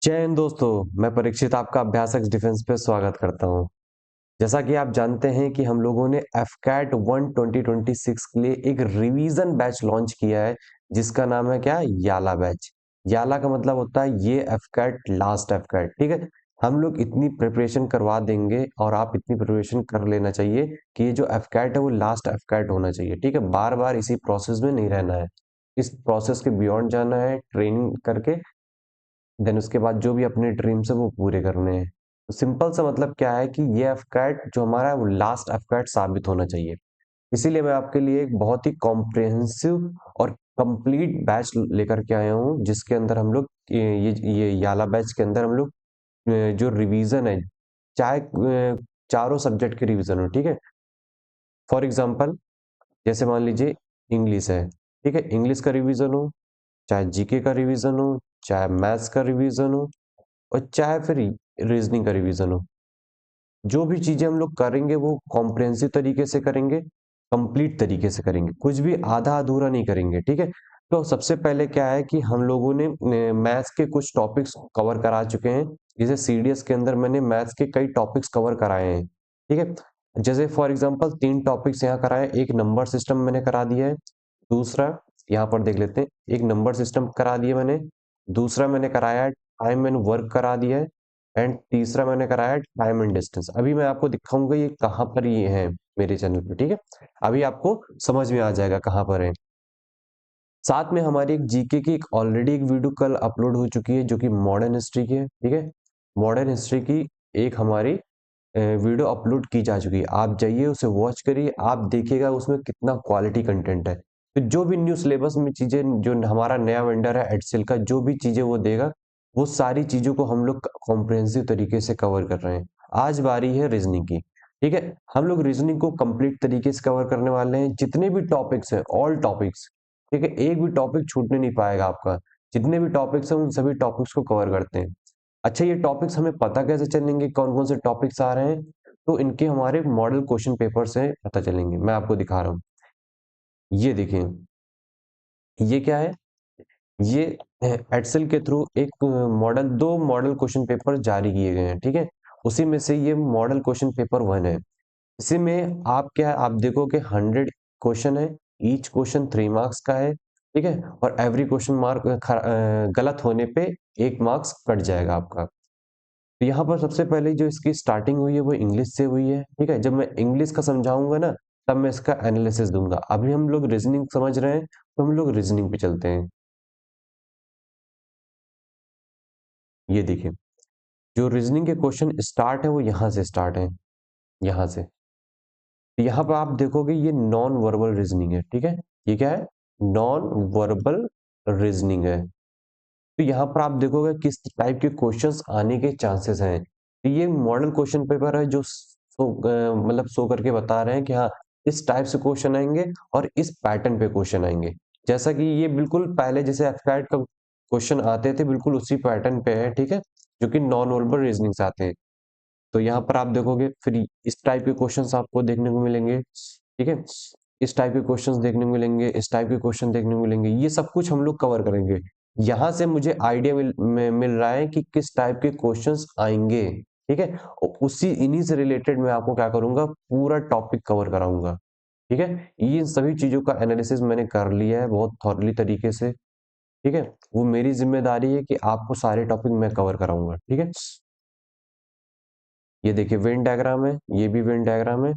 जय हिंद दोस्तों। मैं परीक्षित आपका अभ्यासक डिफेंस पे स्वागत करता हूं। जैसा कि आप जानते हैं कि हम लोगों ने एफकैट 1 2026 के लिए एक रिवीजन बैच लॉन्च किया है, जिसका नाम है क्या, याला बैच। याला का मतलब होता है ये एफकैट लास्ट एफकैट। ठीक है, हम लोग इतनी प्रिपरेशन करवा देंगे और आप इतनी प्रिपरेशन कर लेना चाहिए कि ये जो एफकैट है वो लास्ट एफकैट होना चाहिए। ठीक है, बार बार इसी प्रोसेस में नहीं रहना है, इस प्रोसेस के बियॉन्ड जाना है ट्रेनिंग करके। देन उसके बाद जो भी अपने ड्रीम्स है वो पूरे करने हैं। तो सिंपल सा मतलब क्या है कि ये एफकैट जो हमारा है वो लास्ट एफकैट साबित होना चाहिए। इसीलिए मैं आपके लिए एक बहुत ही कॉम्प्रिहेंसिव और कंप्लीट बैच लेकर के आया हूँ, जिसके अंदर हम लोग ये याला बैच के अंदर हम लोग जो रिवीजन है, चाहे चारों सब्जेक्ट के रिवीजन हो। ठीक है, फॉर एग्जांपल जैसे मान लीजिए इंग्लिश है। ठीक है, इंग्लिश का रिवीजन हो, चाहे जीके का रिवीजन हो, चाहे मैथ्स का रिवीजन हो, और चाहे फिर रीजनिंग का रिवीजन हो। जो भी चीजें हम लोग करेंगे वो कॉम्प्रिहेंसिव तरीके से करेंगे, कंप्लीट तरीके से करेंगे, कुछ भी आधा अधूरा नहीं करेंगे। ठीक है, तो सबसे पहले क्या है कि हम लोगों ने मैथ्स के कुछ टॉपिक्स कवर करा चुके हैं। जैसे सीडीएस के अंदर मैंने मैथ्स के कई टॉपिक्स कवर कराए हैं। ठीक है, जैसे फॉर एग्जांपल 3 टॉपिक्स यहाँ कराए। एक नंबर सिस्टम मैंने करा दिया है, दूसरा यहाँ पर देख लेते हैं, एक नंबर सिस्टम करा दिया मैंने, दूसरा मैंने कराया है टाइम एंड वर्क करा दिया है, एंड तीसरा मैंने कराया है टाइम एंड डिस्टेंस। अभी मैं आपको दिखाऊंगा ये कहाँ पर ये है मेरे चैनल पे। ठीक है, अभी आपको समझ में आ जाएगा कहाँ पर है। साथ में हमारी एक जीके की एक ऑलरेडी एक वीडियो कल अपलोड हो चुकी है, जो कि मॉडर्न हिस्ट्री की है। ठीक है, मॉडर्न हिस्ट्री की एक हमारी वीडियो अपलोड की जा चुकी है। आप जाइए उसे वॉच करिए, आप देखिएगा उसमें कितना क्वालिटी कंटेंट है। तो जो भी न्यू सिलेबस में चीजें, जो हमारा नया वेंडर है एडसेल का, जो भी चीजें वो देगा, वो सारी चीजों को हम लोग कॉम्प्रिहेंसिव तरीके से कवर कर रहे हैं। आज बारी है रीजनिंग की। ठीक है, हम लोग रीजनिंग को कंप्लीट तरीके से कवर करने वाले हैं। जितने भी टॉपिक्स हैं, ऑल टॉपिक्स। ठीक है, एक भी टॉपिक छूटने नहीं पाएगा आपका। जितने भी टॉपिक्स हैं उन सभी टॉपिक्स को कवर करते हैं। अच्छा, ये टॉपिक्स हमें पता कैसे चलेंगे कौन कौन से टॉपिक्स आ रहे हैं? तो इनके हमारे मॉडल क्वेश्चन पेपर से पता चलेंगे। मैं आपको दिखा रहा हूँ, ये देखिए, ये क्या है, ये एक्सेल के थ्रू एक मॉडल, 2 मॉडल क्वेश्चन पेपर जारी किए गए हैं। ठीक है, उसी में से ये मॉडल क्वेश्चन पेपर 1 है। इसी में आप क्या, आप देखोगे 100 क्वेश्चन है, ईच क्वेश्चन 3 मार्क्स का है। ठीक है, और एवरी क्वेश्चन मार्क गलत होने पे 1 मार्क्स कट जाएगा आपका। तो यहाँ पर सबसे पहले जो इसकी स्टार्टिंग हुई है वो इंग्लिश से हुई है। ठीक है, जब मैं इंग्लिश का समझाऊंगा ना, तब मैं इसका एनालिसिस दूंगा। अभी हम लोग रीजनिंग समझ रहे हैं, तो हम लोग रीजनिंग पे चलते हैं। ये देखिए, जो रीजनिंग के क्वेश्चन स्टार्ट है वो यहाँ से स्टार्ट है, यहाँ से। तो यहाँ पर आप देखोगे ये नॉन वर्बल रीजनिंग है। ठीक है, ये क्या है, नॉन वर्बल रीजनिंग है। तो यहाँ पर आप देखोगे किस टाइप के क्वेश्चंस आने के चांसेस हैं। तो ये मॉडल क्वेश्चन पेपर है जो मतलब शो करके बता रहे हैं कि हाँ, इस टाइप से क्वेश्चन आएंगे और इस पैटर्न पे क्वेश्चन आएंगे। जैसा कि ये बिल्कुल पहले जैसे एफकैट का क्वेश्चन आते थे, बिल्कुल उसी पैटर्न पे है। ठीक है, जो कि नॉन वर्बल रीजनिंग से आते हैं। तो यहाँ पर आप देखोगे फिर इस टाइप के क्वेश्चंस आपको देखने को मिलेंगे। ठीक है, इस टाइप के क्वेश्चंस देखने को मिलेंगे, इस टाइप के क्वेश्चन देखने को मिलेंगे। ये सब कुछ हम लोग कवर करेंगे। यहाँ से मुझे आइडिया मिल रहा है कि किस टाइप के क्वेश्चंस आएंगे। ठीक है, और उसी इन्हीं से रिलेटेड मैं आपको क्या करूंगा, पूरा टॉपिक कवर कराऊंगा। ठीक है, ये सभी चीजों का एनालिसिस मैंने कर लिया है बहुत थॉरली तरीके से। ठीक है, वो मेरी जिम्मेदारी है कि आपको सारे टॉपिक मैं कवर कराऊंगा। ठीक है, ये देखिए वेन डायग्राम है, ये भी वेन डायग्राम है।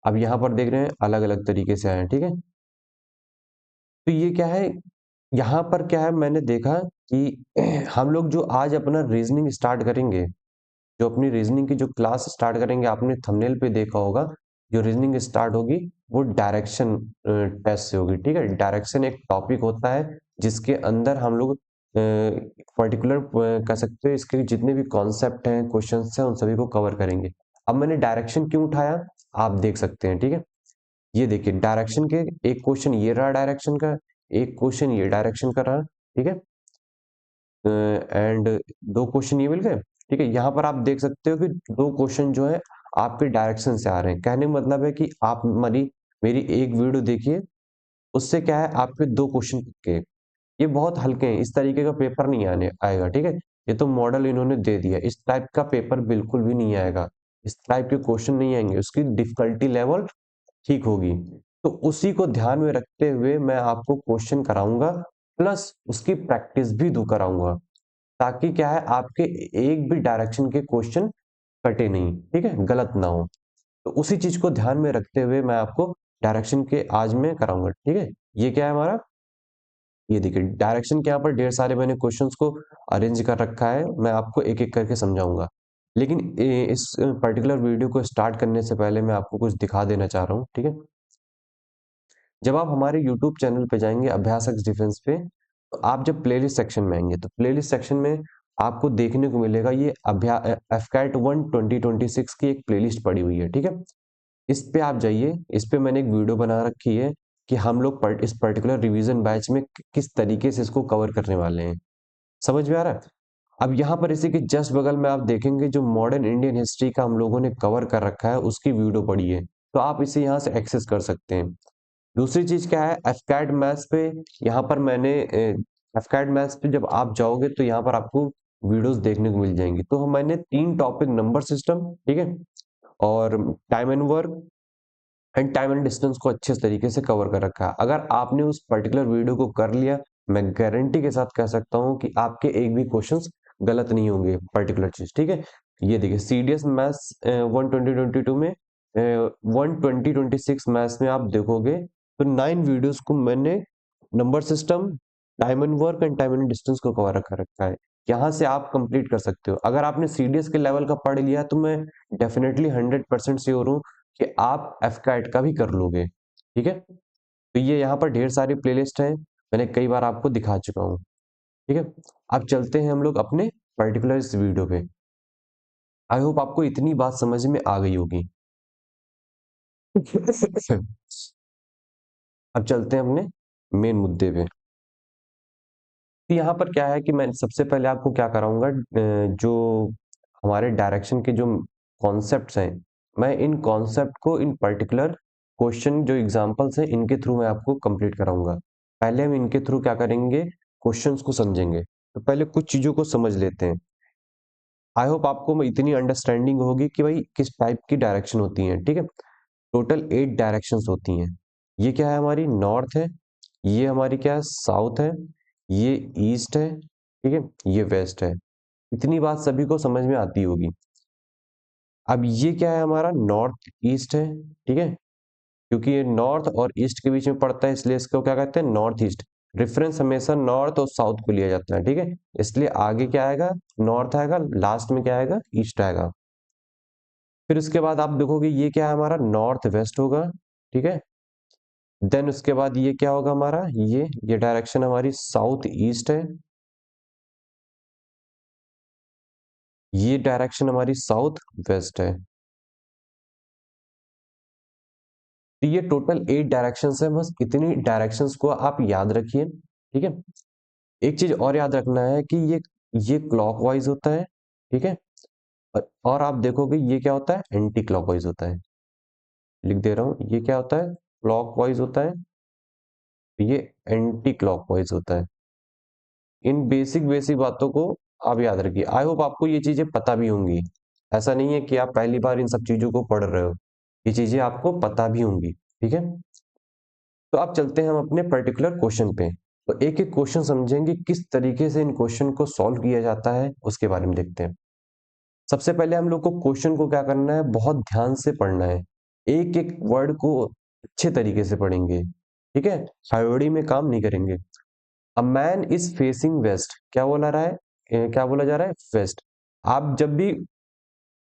अब यहाँ पर देख रहे हैं अलग अलग तरीके से आए हैं। ठीक है, तो ये क्या है, यहाँ पर क्या है, मैंने देखा कि हम लोग जो आज अपना रीजनिंग स्टार्ट करेंगे, जो अपनी रीजनिंग की जो क्लास स्टार्ट करेंगे, आपने थंबनेल पे देखा होगा, जो रीजनिंग स्टार्ट होगी वो डायरेक्शन टेस्ट से होगी। ठीक है, डायरेक्शन एक टॉपिक होता है जिसके अंदर हम लोग पर्टिकुलर कह सकते हैं, इसके जितने भी कॉन्सेप्ट हैं, क्वेश्चंस हैं, उन सभी को कवर करेंगे। अब मैंने डायरेक्शन क्यों उठाया, आप देख सकते हैं। ठीक है, ये देखिए डायरेक्शन के एक क्वेश्चन ये रहा डायरेक्शन का, एक क्वेश्चन ये डायरेक्शन का रहा। ठीक है, एंड 2 क्वेश्चन ये मिल गए। ठीक है, यहाँ पर आप देख सकते हो कि 2 क्वेश्चन जो है आपके डायरेक्शन से आ रहे हैं। कहने का मतलब है कि आप मेरी मेरी एक वीडियो देखिए, उससे क्या है आपके 2 क्वेश्चन के, ये बहुत हल्के हैं, इस तरीके का पेपर नहीं आने आएगा। ठीक है, ये तो मॉडल इन्होंने दे दिया, इस टाइप का पेपर बिल्कुल भी नहीं आएगा, इस टाइप के क्वेश्चन नहीं आएंगे, उसकी डिफिकल्टी लेवल ठीक होगी। तो उसी को ध्यान में रखते हुए मैं आपको क्वेश्चन कराऊंगा, प्लस उसकी प्रैक्टिस भी दो कराऊंगा, ताकि क्या है आपके एक भी डायरेक्शन के क्वेश्चन कटे नहीं, ठीक है, गलत ना हो। तो उसी चीज को ध्यान में रखते हुए मैं आपको डायरेक्शन के आज में कराऊंगा, ठीक है। ये क्या है हमारा, ये देखिए डायरेक्शन के यहाँ पर ढेर सारे मैंने क्वेश्चंस को अरेंज कर रखा है, मैं आपको एक एक करके समझाऊंगा। लेकिन इस पर्टिकुलर वीडियो को स्टार्ट करने से पहले मैं आपको कुछ दिखा देना चाह रहा हूँ, ठीक है। जब आप हमारे यूट्यूब चैनल पे जाएंगे अभ्यास एक्स डिफेंस पे, तो आप जब प्लेलिस्ट सेक्शन में आएंगे तो प्लेलिस्ट सेक्शन में आपको देखने को मिलेगा ये एफकैट 1 2026 की एक प्लेलिस्ट पड़ी हुई है, ठीक है। इस पे आप जाइए, इस पे मैंने एक वीडियो बना रखी है कि हम लोग इस पर्टिकुलर रिवीजन बैच में किस तरीके से इसको कवर करने वाले हैं। समझ में आ रहा है? अब यहाँ पर इसी के जस्ट बगल में आप देखेंगे जो मॉडर्न इंडियन हिस्ट्री का हम लोगों ने कवर कर रखा है उसकी वीडियो पड़ी है, तो आप इसे यहाँ से एक्सेस कर सकते हैं। दूसरी चीज क्या है, एफकैट मैथ्स पे, यहाँ पर मैंने एफकैट मैथ्स पे जब आप जाओगे तो यहाँ पर आपको वीडियोस देखने को मिल जाएंगी। तो मैंने 3 टॉपिक, नंबर सिस्टम, ठीक है, और time and work and time and distance को अच्छे तरीके से कवर कर रखा है। अगर आपने उस पर्टिकुलर वीडियो को कर लिया, मैं गारंटी के साथ कह सकता हूँ कि आपके एक भी क्वेश्चंस गलत नहीं होंगे पर्टिकुलर चीज, ठीक है। ये देखिए सीडीएस मैथ्स 1 2022 में 1 2026 मैथ्स में आप देखोगे तो 9 वीडियोस को मैंने number system, time and work and time and distance को कवर कर रखा है। यहाँ से आप कंप्लीट कर सकते हो। अगर आपने सीडीएस के लेवल का पढ़ लिया तो मैं डेफिनेटली 100% श्योर हूँ कि आप एफकैट का भी कर लोगे, ठीक है। तो ये यहाँ पर ढेर सारी प्लेलिस्ट है, मैंने कई बार आपको दिखा चुका हूँ, ठीक है। अब चलते हैं हम लोग अपने पर्टिकुलर इस वीडियो पे। आई होप आपको इतनी बात समझ में आ गई होगी। अब चलते हैं अपने मेन मुद्दे पे। तो यहाँ पर क्या है कि मैं सबसे पहले आपको क्या कराऊंगा, जो हमारे डायरेक्शन के जो कॉन्सेप्ट्स हैं, मैं इन कॉन्सेप्ट को इन पर्टिकुलर क्वेश्चन जो एग्जांपल्स हैं इनके थ्रू मैं आपको कंप्लीट कराऊंगा। पहले हम इनके थ्रू क्या करेंगे, क्वेश्चंस को समझेंगे। तो पहले कुछ चीजों को समझ लेते हैं। आई होप आपको इतनी अंडरस्टैंडिंग होगी कि भाई किस टाइप की डायरेक्शन होती है, ठीक है। टोटल 8 डायरेक्शंस होती हैं। ये क्या है, हमारी नॉर्थ है, ये हमारी क्या है, साउथ है, ये ईस्ट है, ठीक है, ये वेस्ट है। इतनी बात सभी को समझ में आती होगी। अब ये क्या है, हमारा नॉर्थ ईस्ट है, ठीक है, क्योंकि ये नॉर्थ और ईस्ट के बीच में पड़ता है इसलिए इसको क्या कहते हैं, नॉर्थ ईस्ट। रेफरेंस हमेशा नॉर्थ और साउथ को लिया जाता है, ठीक है। इसलिए आगे क्या आएगा, नॉर्थ आएगा, लास्ट में क्या आएगा, ईस्ट आएगा। फिर उसके बाद आप देखोगे ये क्या है, हमारा नॉर्थ वेस्ट होगा, ठीक है। देन उसके बाद ये क्या होगा हमारा, ये डायरेक्शन हमारी साउथ ईस्ट है, ये डायरेक्शन हमारी साउथ वेस्ट है। तो ये टोटल 8 डायरेक्शंस है, बस इतनी डायरेक्शंस को आप याद रखिए, ठीक है। एक चीज और याद रखना है कि ये क्लॉकवाइज होता है, ठीक है। और आप देखोगे ये क्या होता है, एंटी क्लॉकवाइज होता है। लिख दे रहा हूं, ये क्या होता है, क्लॉकवाइज होता है, ये एंटी क्लॉकवाइज होता है। इन बेसिक बेसिक बातों को आप याद रखिए। आई होप आपको ये चीजें पता भी होंगी, ऐसा नहीं है कि आप पहली बार इन सब चीजों को पढ़ रहे हो, ये चीजें आपको पता भी होंगी, ठीक है। तो आप चलते हैं हम अपने पर्टिकुलर क्वेश्चन पे। तो एक एक क्वेश्चन समझेंगे, किस तरीके से इन क्वेश्चन को सॉल्व किया जाता है उसके बारे में देखते हैं। सबसे पहले हम लोग को क्वेश्चन को क्या करना है, बहुत ध्यान से पढ़ना है, एक एक वर्ड को अच्छे तरीके से पढ़ेंगे, ठीक है, हड़बड़ी में काम नहीं करेंगे। A man is facing west, क्या बोला रहा है, क्या बोला जा रहा है, वेस्ट। आप जब भी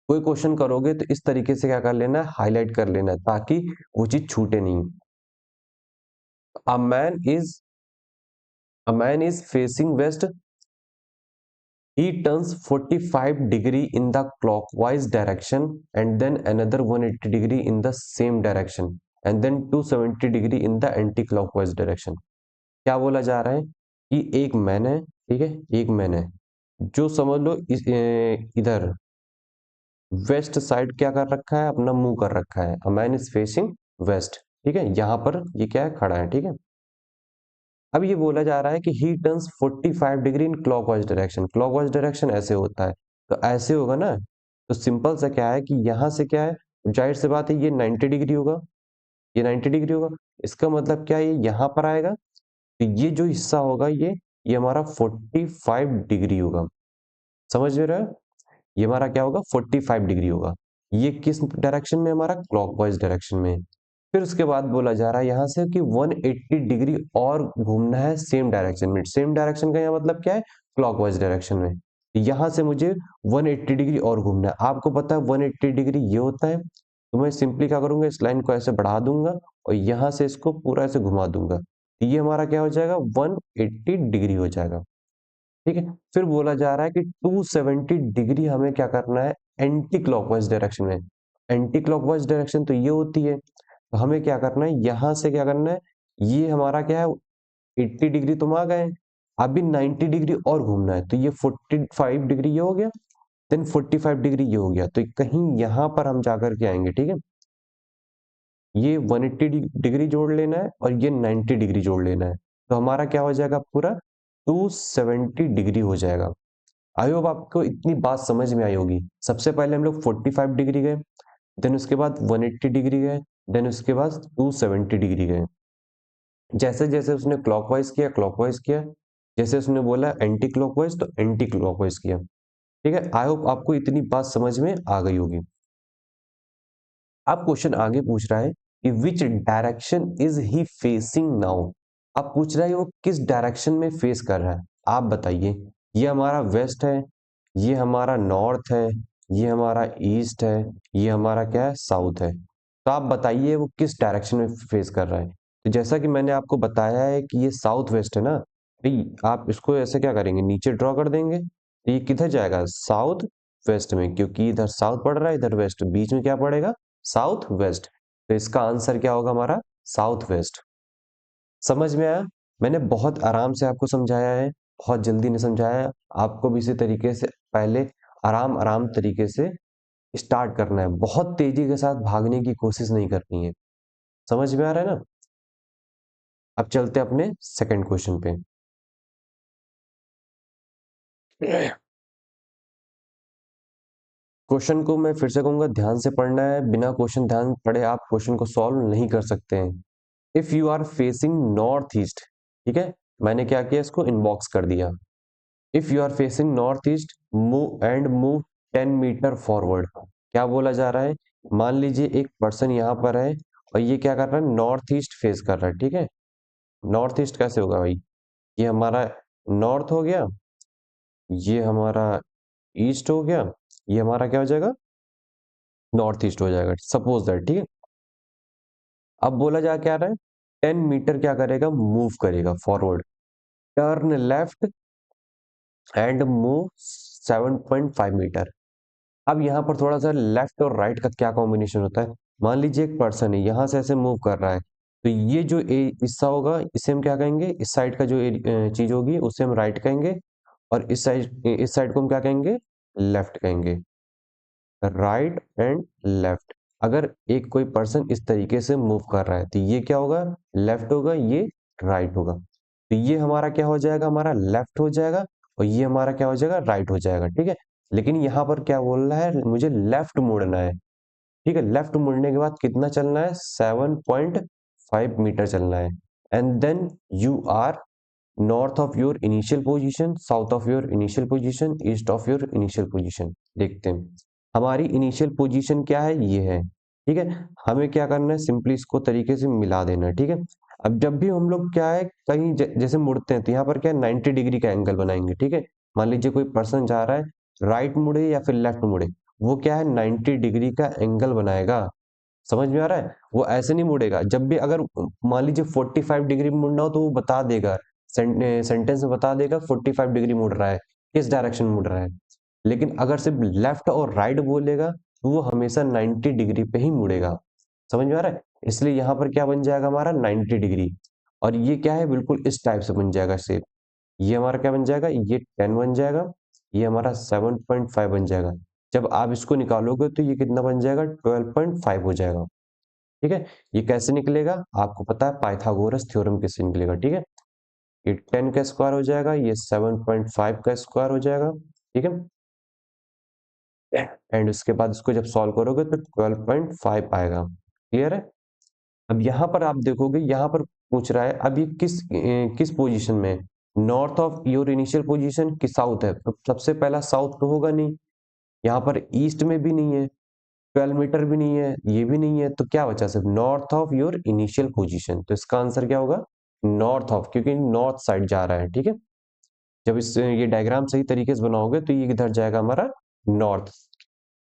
कोई क्वेश्चन करोगे तो इस तरीके से क्या कर लेना है, हाईलाइट कर लेना है, ताकि वो चीज छूटे नहीं। A man is a man is facing west, he turns 45 degree in the clockwise direction and then another 180 degree in the same direction and then 270 degree in the anti-clockwise direction। क्या बोला जा रहा है कि एक मैन है, ठीक है, एक मैन है जो समझ लो इधर वेस्ट साइड क्या कर रखा है, अपना मुंह कर रखा है। A man is facing west, ठीक है, यहाँ पर ये क्या है, खड़ा है, ठीक है। अब ये बोला जा रहा है कि ही turns 45 degree in clockwise direction. Clockwise direction ऐसे होता है, तो ऐसे होगा ना, तो सिंपल सा क्या है कि यहाँ से क्या है, जाहिर सी बात है ये 90 डिग्री होगा, ये 90 डिग्री होगा। इसका मतलब क्या है, ये यहाँ पर आएगा, तो ये जो हिस्सा होगा ये हमारा 45 डिग्री होगा। समझ में रहे हो? ये हमारा क्या होगा, 45 डिग्री होगा। ये किस डायरेक्शन में, हमारा क्लॉकवाइज डायरेक्शन में। फिर उसके बाद बोला जा रहा है यहाँ से कि 180 डिग्री और घूमना है सेम डायरेक्शन में। सेम डायरेक्शन का यहाँ मतलब क्या है, क्लॉकवाइज डायरेक्शन में। यहाँ से मुझे 180 डिग्री और घूमना है। आपको पता है 180 डिग्री ये होता है, तो मैं सिंपली क्या करूंगा, इस लाइन को ऐसे बढ़ा दूंगा और यहाँ से इसको पूरा ऐसे घुमा दूंगा, तो ये हमारा क्या हो जाएगा, 180 डिग्री हो जाएगा। ठीक है। फिर बोला जा रहा है कि 270 डिग्री हमें क्या करना है, एंटी क्लॉकवाइज डायरेक्शन में। एंटी क्लॉकवाइज डायरेक्शन तो ये होती है, तो हमें क्या करना है, यहां से क्या करना है, ये हमारा क्या है, 80 डिग्री तुम आ गए, अभी 90 डिग्री और घूमना है, तो ये 45 डिग्री ये हो गया, देन 45 डिग्री ये हो गया, तो कहीं यहां पर हम जाकर के आएंगे। ठीक है, ये 180 डिग्री जोड़ लेना है और ये 90 डिग्री जोड़ लेना है, तो हमारा क्या हो जाएगा, पूरा 270 डिग्री हो जाएगा। आई होप आपको इतनी बात समझ में आई होगी। सबसे पहले हम लोग 45 डिग्री गए, देन उसके बाद 180 डिग्री गए, देन उसके बाद 270 डिग्री गए। जैसे जैसे उसने क्लॉकवाइज किया, क्लॉकवाइज किया, जैसे उसने बोला एंटी क्लॉकवाइज, तो एंटी क्लॉकवाइज किया। ठीक है, आई होप आपको इतनी बात समझ में आ गई होगी। अब क्वेश्चन आगे पूछ रहा है कि विच direction is he facing now. अब पूछ रहा है वो किस डायरेक्शन में फेस कर रहा है, आप बताइए। ये हमारा वेस्ट है, ये हमारा नॉर्थ है, ये हमारा ईस्ट है, ये हमारा क्या है, साउथ है। तो आप बताइए वो किस डायरेक्शन में फेस कर रहा है। तो जैसा कि मैंने आपको बताया है कि ये साउथ वेस्ट है ना, भाई आप इसको ऐसे क्या करेंगे, नीचे ड्रॉ कर देंगे, तो ये किधर जाएगा, साउथ वेस्ट में, क्योंकि इधर साउथ पड़ रहा है, इधर वेस्ट, बीच में क्या पड़ेगा, साउथ वेस्ट। तो इसका आंसर क्या होगा हमारा, साउथ वेस्ट। समझ में आया? मैंने बहुत आराम से आपको समझाया है, बहुत जल्दी नहीं समझाया है। आपको भी इसी तरीके से पहले आराम आराम तरीके से स्टार्ट करना है, बहुत तेजी के साथ भागने की कोशिश नहीं करनी है। समझ में आ रहा है ना? अब चलते हैं अपने सेकंड क्वेश्चन पे। क्वेश्चन को मैं फिर से कहूंगा, ध्यान से पढ़ना है, बिना क्वेश्चन ध्यान पढ़े आप क्वेश्चन को सॉल्व नहीं कर सकते हैं। If you are facing north east, ठीक है, मैंने क्या किया, इसको इनबॉक्स कर दिया। If you are facing north east, move 10 metre forward. क्या बोला जा रहा है, मान लीजिए एक पर्सन यहाँ पर है और ये क्या कर रहा है, नॉर्थ ईस्ट फेस कर रहा है। ठीक है, नॉर्थ ईस्ट कैसे होगा भाई, ये हमारा नॉर्थ हो गया, ये हमारा ईस्ट हो गया, ये हमारा क्या हो जाएगा, नॉर्थ ईस्ट हो जाएगा, सपोज दैट। ठीक है, अब बोला जा क्या रहा है, 10 मीटर क्या करेगा, मूव करेगा forward, turn left and move 7.5 metre. अब यहाँ पर थोड़ा सा लेफ्ट और राइट का क्या कॉम्बिनेशन होता है, मान लीजिए एक पर्सन है यहाँ से ऐसे मूव कर रहा है, तो ये जो हिस्सा होगा इसे हम क्या कहेंगे, इस साइड का जो चीज होगी उसे हम राइट कहेंगे, और इस साइड को हम क्या कहेंगे, लेफ्ट कहेंगे। Right and left. अगर एक कोई पर्सन इस तरीके से मूव कर रहा है, तो ये क्या होगा, लेफ्ट होगा, ये राइट होगा, तो ये हमारा क्या हो जाएगा, हमारा लेफ्ट हो जाएगा, और ये हमारा क्या हो जाएगा, राइट हो जाएगा। ठीक है, लेकिन यहाँ पर क्या बोल रहा है, मुझे लेफ्ट मुड़ना है। ठीक है, लेफ्ट मुड़ने के बाद कितना चलना है, 7.5 मीटर चलना है, and then you are north of your initial position, south of your initial position, east of your initial position. देखते हैं हमारी इनिशियल पोजीशन क्या है, ये है। ठीक है, हमें क्या करना है, सिंपली इसको तरीके से मिला देना है। ठीक है, अब जब भी हम लोग क्या है, कहीं जैसे मुड़ते हैं, तो यहाँ पर क्या है, 90 डिग्री का एंगल बनाएंगे। ठीक है, मान लीजिए कोई पर्सन जा रहा है, राइट मुड़े या फिर लेफ्ट मुड़े, वो क्या है, 90 डिग्री का एंगल बनाएगा। समझ में आ रहा है, वो ऐसे नहीं मुड़ेगा। जब भी अगर मान लीजिए 45 डिग्री मुड़ना हो, तो वो बता देगा, सेंटेंस में बता देगा 45 डिग्री मुड़ रहा है, किस डायरेक्शन मुड़ रहा है। लेकिन अगर सिर्फ लेफ्ट और राइट बोलेगा, तो वो हमेशा 90 डिग्री पे ही मुड़ेगा। समझ में आ रहा है, इसलिए यहाँ पर क्या बन जाएगा, हमारा 90 डिग्री, और ये क्या है, बिल्कुल इस टाइप से बन जाएगा शेप। ये हमारा क्या बन जाएगा, ये 10 बन जाएगा, ये हमारा 7.5 बन जाएगा। जब आप इसको निकालोगे तो ये कितना बन जाएगा, 12.5 हो जाएगा। ठीक है, ये कैसे निकलेगा, आपको पता है पाइथागोरस थ्योरम किससे निकलेगा। ठीक है, ये 10 का स्क्वायर हो जाएगा, ये 7.5 का स्क्वायर हो जाएगा, ठीक है। एंड उसके बाद इसको जब सॉल्व करोगे तो 12.5 आएगा। क्लियर है? अब यहाँ पर आप देखोगे, यहाँ पर पूछ रहा है अब ये किस पोजीशन में है, north of your initial position कि साउथ है। तो सबसे पहला साउथ तो होगा नहीं, यहाँ पर ईस्ट में भी नहीं है, 12 मीटर भी नहीं है, ये भी नहीं है, तो क्या बचा सिर्फ north of your initial position. तो इसका आंसर क्या होगा? नॉर्थ ऑफ, क्योंकि नॉर्थ साइड जा रहा है, ठीक है। जब इस ये डायग्राम सही तरीके से बनाओगे तो ये किधर जाएगा हमारा? नॉर्थ।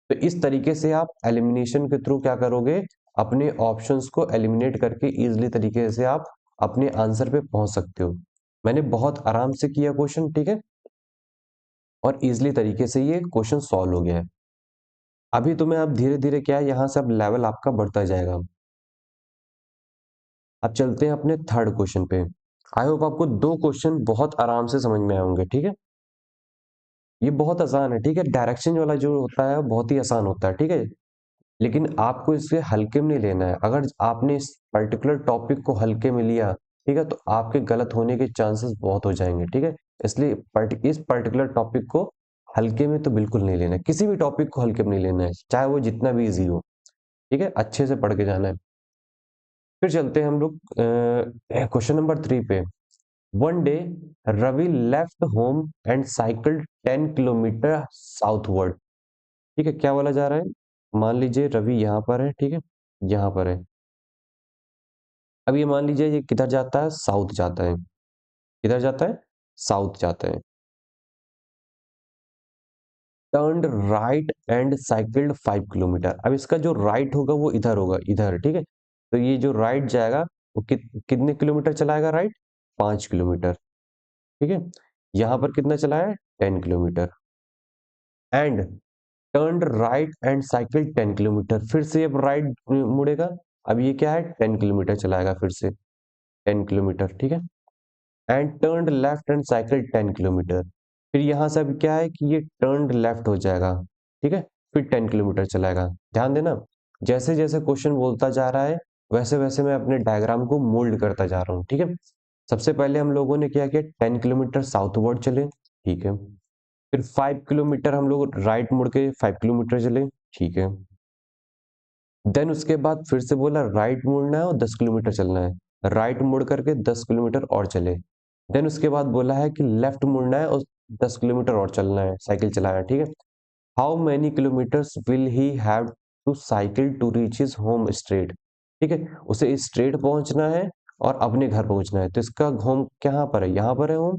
तो इस तरीके से आप एलिमिनेशन के थ्रू क्या करोगे, अपने ऑप्शंस को एलिमिनेट करके इजीली तरीके से आप अपने आंसर पे पहुंच सकते हो। मैंने बहुत आराम से किया क्वेश्चन, ठीक है, और इजीली तरीके से ये क्वेश्चन सॉल्व हो गया है। अभी तुम्हें अब धीरे धीरे क्या है, यहाँ से अब लेवल आपका बढ़ता जाएगा। अब चलते हैं अपने थर्ड क्वेश्चन पे। आई होप आपको दो क्वेश्चन बहुत आराम से समझ में आए होंगे, ठीक है। ये बहुत आसान है, ठीक है। डायरेक्शन वाला जो होता है बहुत ही आसान होता है, ठीक है। लेकिन आपको इसे हल्के में नहीं लेना है। अगर आपने इस पर्टिकुलर टॉपिक को हल्के में लिया, ठीक है, तो आपके गलत होने के चांसेस बहुत हो जाएंगे, ठीक है। इसलिए इस पर्टिकुलर टॉपिक को हल्के में तो बिल्कुल नहीं लेना है। किसी भी टॉपिक को हल्के में नहीं लेना है, चाहे वो जितना भी इजी हो, ठीक है। अच्छे से पढ़ के जाना है। फिर चलते हैं हम लोग क्वेश्चन नंबर 3 पे। One day Ravi left home and cycle 10 kilometre southward. ठीक है, क्या बोला जा रहा है? मान लीजिए रवि यहाँ पर है, ठीक है, यहाँ पर है। अब ये मान लीजिए ये किधर जाता है? साउथ जाता है। किधर जाता है? साउथ जाता है। Turned right and cycled 5 kilometer. अब इसका जो राइट होगा वो इधर होगा, इधर, ठीक है। तो ये जो राइट जाएगा वो कितने किलोमीटर चलाएगा राइट? 5 किलोमीटर, ठीक है। यहाँ पर कितना चलाया है? 10 kilometre. And turned right and cycle 10 kilometre. फिर से अब राइट मुड़ेगा। अब ये क्या है? 10 किलोमीटर चलाएगा फिर से, 10 किलोमीटर, ठीक है। And turned left and cycle 10 kilometre. फिर यहाँ से अब क्या है कि ये टर्न्ड लेफ्ट हो जाएगा, ठीक है। फिर 10 किलोमीटर चलाएगा। ध्यान देना, जैसे जैसे क्वेश्चन बोलता जा रहा है वैसे वैसे मैं अपने डायग्राम को मोल्ड करता जा रहा हूँ, ठीक है। सबसे पहले हम लोगों ने क्या किया? 10 किलोमीटर साउथवर्ड चले, ठीक है। फिर 5 किलोमीटर हम लोग राइट मुड़ के 5 किलोमीटर चले, ठीक है। देन उसके बाद फिर से बोला राइट मुड़ना है और 10 किलोमीटर चलना है। राइट मुड़ करके 10 किलोमीटर और चले। देन उसके बाद बोला है कि लेफ्ट मुड़ना है और 10 किलोमीटर और चलना है, साइकिल चलाना है, ठीक है। How many kilometres will he have to cycle to reach his home straight. ठीक है, उसे स्ट्रेट पहुंचना है और अपने घर पहुंचना है। तो इसका होम कहाँ पर है? यहाँ पर है होम,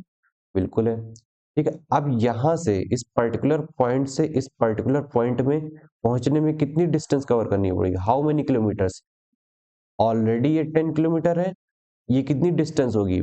बिल्कुल है, ठीक है। अब यहाँ से इस पर्टिकुलर पॉइंट से इस पर्टिकुलर पॉइंट में पहुंचने में कितनी डिस्टेंस कवर करनी पड़ेगी? How many kilometres? ऑलरेडी ये 10 किलोमीटर है, ये कितनी डिस्टेंस होगी?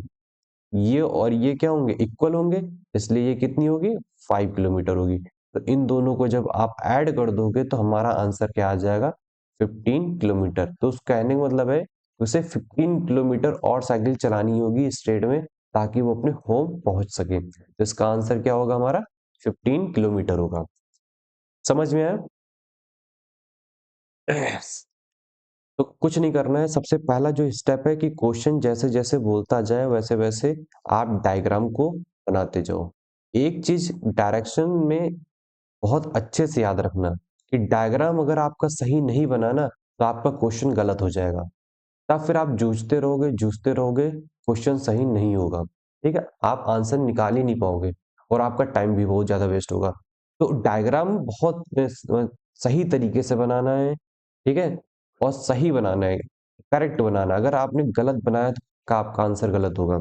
ये और ये क्या होंगे? इक्वल होंगे, इसलिए ये कितनी होगी? 5 किलोमीटर होगी। तो इन दोनों को जब आप ऐड कर दोगे तो हमारा आंसर क्या आ जाएगा? 15 किलोमीटर। तो उस कहने का मतलब है उसे 15 किलोमीटर और साइकिल चलानी होगी स्ट्रेट में, ताकि वो अपने होम पहुंच सके। तो इसका आंसर क्या होगा हमारा? 15 किलोमीटर होगा। समझ में आया? तो कुछ नहीं करना है। सबसे पहला जो स्टेप है कि क्वेश्चन जैसे जैसे बोलता जाए वैसे वैसे आप डायग्राम को बनाते जाओ। एक चीज डायरेक्शन में बहुत अच्छे से याद रखना कि डायग्राम अगर आपका सही नहीं बना ना तो आपका क्वेश्चन गलत हो जाएगा। तब फिर आप जूझते रहोगे, क्वेश्चन सही नहीं होगा, ठीक है। आप आंसर निकाल ही नहीं पाओगे और आपका टाइम भी बहुत ज्यादा वेस्ट होगा। तो डायग्राम बहुत सही तरीके से बनाना है, ठीक है, और सही बनाना है, करेक्ट बनाना है। अगर आपने गलत बनाया तो का आपका आंसर गलत होगा।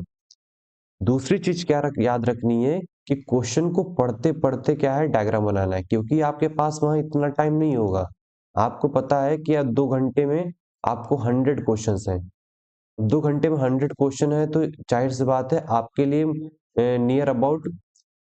दूसरी चीज क्या याद रखनी है कि क्वेश्चन को पढ़ते पढ़ते क्या है, डायग्राम बनाना है, क्योंकि आपके पास वहां इतना टाइम नहीं होगा। आपको पता है कि यार 2 घंटे में आपको 100 क्वेश्चन हैं। 2 घंटे में 100 क्वेश्चन है तो जाहिर सी बात है आपके लिए near about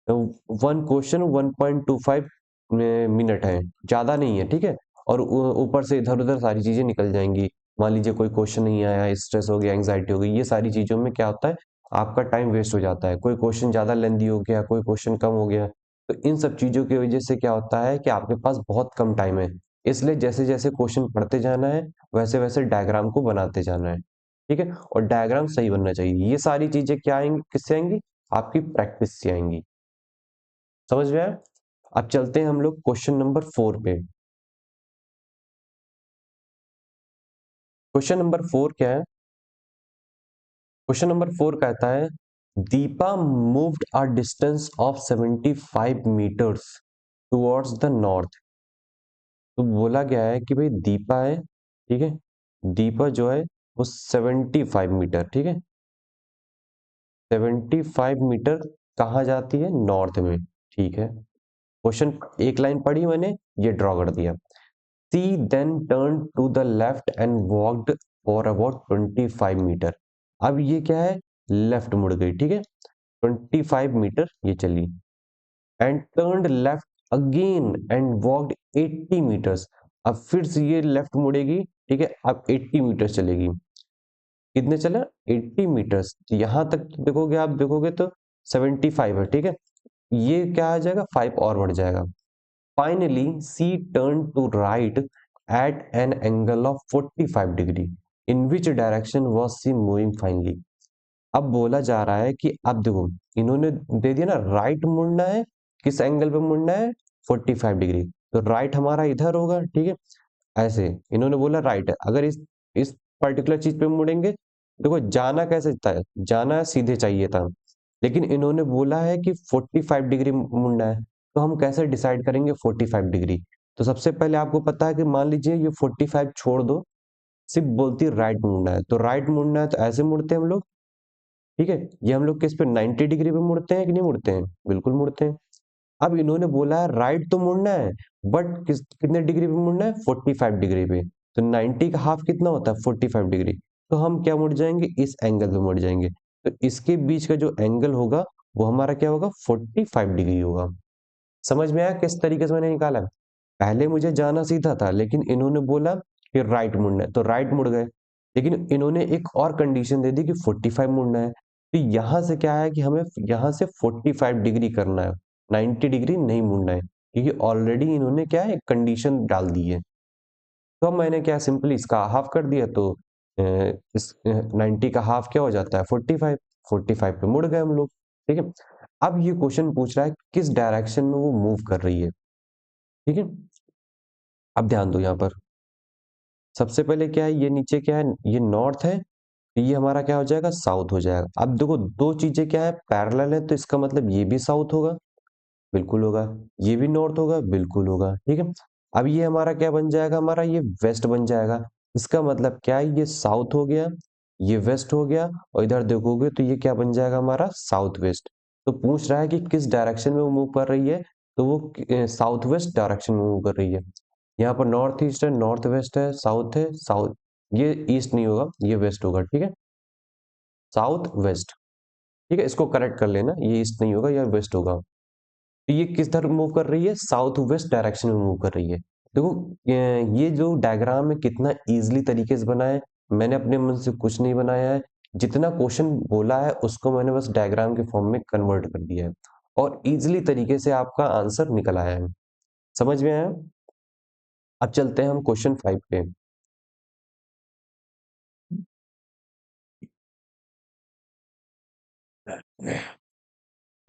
one question 1.25 minute है, ज्यादा नहीं है, ठीक है। और ऊपर से इधर उधर सारी चीजें निकल जाएंगी। मान लीजिए कोई क्वेश्चन नहीं आया, स्ट्रेस हो गया, एंग्जाइटी हो गई, ये सारी चीजों में क्या होता है, आपका टाइम वेस्ट हो जाता है। कोई क्वेश्चन ज्यादा लेंदी हो गया, कोई क्वेश्चन कम हो गया, तो इन सब चीजों की वजह से क्या होता है कि आपके पास बहुत कम टाइम है। इसलिए जैसे जैसे क्वेश्चन पढ़ते जाना है वैसे वैसे डायग्राम को बनाते जाना है। ठीक है, और डायग्राम सही बनना चाहिए। ये सारी चीजें क्या आएंगी, किससे आएंगी, आपकी प्रैक्टिस से आएंगी। समझ में आया? अब चलते हैं हम लोग क्वेश्चन नंबर 4 पे। क्वेश्चन नंबर 4 क्या है? क्वेश्चन नंबर 4 कहता है Deepa moved a distance of 75 metres towards the north. तो बोला गया है कि भाई दीपा है, ठीक है, दीपा जो है वो 75 मीटर, ठीक है, 75 मीटर कहाँ जाती है, नॉर्थ में, ठीक है। क्वेश्चन एक लाइन पढ़ी मैंने, ये ड्रॉ कर दिया। She then turn to the left and walked for about 25 metre. अब ये क्या है, लेफ्ट मुड़ गई, ठीक है, 25 मीटर ये चली, and turned left again and walked 80 metres. अब फिर से ये लेफ्ट मुड़ेगी, ठीक है, अब 80 मीटर चलेगी। कितने चला, 80 मीटर्स। यहां तक देखोगे, आप देखोगे तो 75 है, ठीक है, ये क्या आ जाएगा, 5 और बढ़ जाएगा। Finally she turn to right at an angle of 45 degree. In which direction was she moving finally. अब बोला जा रहा है कि अब देखो, इन्होंने दे दिया ना, राइट मुड़ना है, किस एंगल पे मुड़ना है, 45 डिग्री। तो राइट हमारा इधर होगा, ठीक है, ऐसे इन्होंने बोला राइट है। अगर इस पर्टिकुलर चीज पे मुड़ेंगे, देखो जाना कैसे था, जाना सीधे चाहिए था, लेकिन इन्होंने बोला है कि 45 डिग्री मुड़ना है। तो हम कैसे डिसाइड करेंगे 45 डिग्री? तो सबसे पहले आपको पता है कि मान लीजिए ये 45 छोड़ दो, सिर्फ बोलती राइट मुड़ना है, तो राइट मुड़ना है तो ऐसे मुड़ते हैं हम लोग, ठीक है। ये हम लोग किस पे, 90 डिग्री पे मुड़ते हैं कि नहीं मुड़ते हैं, बिल्कुल मुड़ते हैं। अब इन्होंने बोला है राइट तो मुड़ना है, बट कितने डिग्री पे मुड़ना है, 45 डिग्री पे। तो 90 का हाफ कितना होता है, 45 डिग्री। तो हम क्या मुड़ जाएंगे, इस एंगल पे मुड़ जाएंगे। तो इसके बीच का जो एंगल होगा वो हमारा क्या होगा, 45 डिग्री होगा। समझ में आया किस तरीके से मैंने निकाला? पहले मुझे जाना सीधा था, लेकिन इन्होंने बोला कि राइट मुड़ना है, तो राइट मुड़ गए। लेकिन इन्होंने एक और कंडीशन दे दी कि 45 मुड़ना है। तो यहां से क्या है कि हमें यहां से 45 डिग्री करना है, 90 डिग्री नहीं मुड़ना है, क्योंकि ऑलरेडी इन्होंने क्या है, कंडीशन डाल दी है। तो अब मैंने क्या, सिंपली इसका हाफ कर दिया, तो इस 90 का हाफ क्या हो जाता है, 45। 45 पे मुड़ गए हम लोग, ठीक है। अब ये क्वेश्चन पूछ रहा है किस डायरेक्शन में वो मूव कर रही है, ठीक है। अब ध्यान दो यहाँ पर, सबसे पहले क्या है, ये नीचे क्या है, ये नॉर्थ है, ये हमारा क्या हो जाएगा, साउथ हो जाएगा। अब देखो दो चीजें क्या है, पैरेलल है, तो इसका मतलब ये भी साउथ होगा, बिल्कुल होगा, ये भी नॉर्थ होगा, बिल्कुल होगा, ठीक है। अब ये हमारा क्या बन जाएगा, हमारा ये वेस्ट बन जाएगा। इसका मतलब क्या है, ये साउथ हो गया, ये वेस्ट हो गया, और इधर देखोगे तो ये क्या बन जाएगा, हमारा साउथ वेस्ट। तो पूछ रहा है कि किस डायरेक्शन में वो मूव कर रही है, तो वो साउथ वेस्ट डायरेक्शन में मूव कर रही है। यहाँ पर नॉर्थ ईस्ट है, नॉर्थ वेस्ट है, साउथ, ये ईस्ट नहीं होगा, ये वेस्ट होगा, ठीक है, साउथ वेस्ट, ठीक है। इसको करेक्ट कर लेना, ये ईस्ट नहीं होगा, ये वेस्ट होगा। तो ये किस तरफ मूव कर रही है, साउथ वेस्ट डायरेक्शन में मूव कर रही है। देखो ये जो डायग्राम है कितना इजीली तरीके से बना है, मैंने अपने मन से कुछ नहीं बनाया है, जितना क्वेश्चन बोला है उसको मैंने बस डायग्राम के फॉर्म में कन्वर्ट कर दिया है, और इजीली तरीके से आपका आंसर निकल आया है। समझ में आया? अब चलते हैं हम क्वेश्चन 5 पे।